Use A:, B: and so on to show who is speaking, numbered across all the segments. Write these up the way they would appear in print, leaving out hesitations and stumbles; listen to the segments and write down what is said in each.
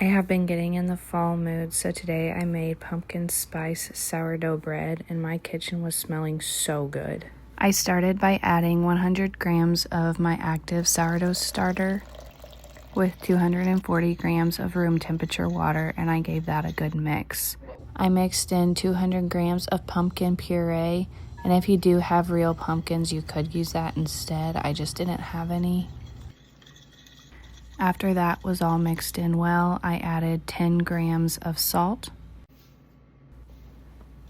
A: I have been getting in the fall mood, so today I made pumpkin spice sourdough bread, and my kitchen was smelling so good. I started by adding 100 grams of my active sourdough starter with 240 grams of room temperature water, and I gave that a good mix. I mixed in 200 grams of pumpkin puree, and if you do have real pumpkins, you could use that instead. I just didn't have any. After that was all mixed in well, I added 10 grams of salt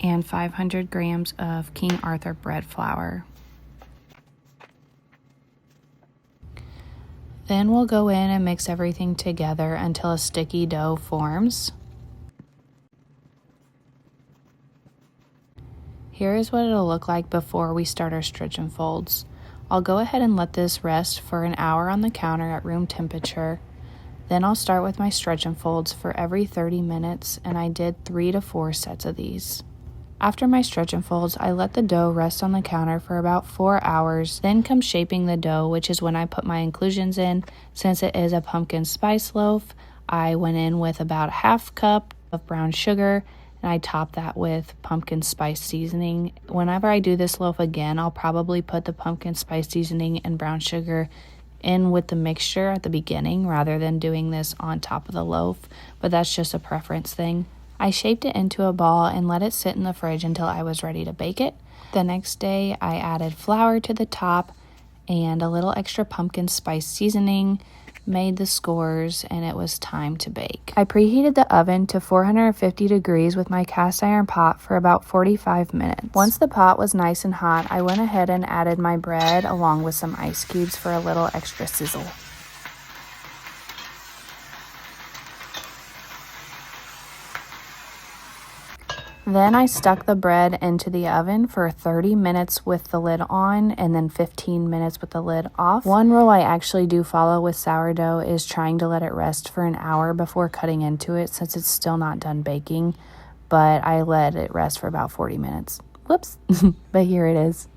A: and 500 grams of King Arthur bread flour. Then we'll go in and mix everything together until a sticky dough forms. Here is what it'll look like before we start our stretch and folds. I'll go ahead and let this rest for an hour on the counter at room temperature. Then I'll start with my stretch and folds for every 30 minutes, and I did 3 to 4 sets of these. After my stretch and folds, I let the dough rest on the counter for about 4 hours, then come shaping the dough, which is when I put my inclusions in. Since it is a pumpkin spice loaf, I went in with about a half cup of brown sugar, and I top that with pumpkin spice seasoning. Whenever I do this loaf again, I'll probably put the pumpkin spice seasoning and brown sugar in with the mixture at the beginning rather than doing this on top of the loaf, but that's just a preference thing. I shaped it into a ball and let it sit in the fridge until I was ready to bake it. The next day, I added flour to the top and a little extra pumpkin spice seasoning, made the scores, and it was time to bake. I preheated the oven to 450 degrees with my cast iron pot for about 45 minutes. Once the pot was nice and hot, I went ahead and added my bread along with some ice cubes for a little extra sizzle. Then I stuck the bread into the oven for 30 minutes with the lid on and then 15 minutes with the lid off. One rule I actually do follow with sourdough is trying to let it rest for an hour before cutting into it since it's still not done baking, but I let it rest for about 40 minutes. Whoops, but here it is.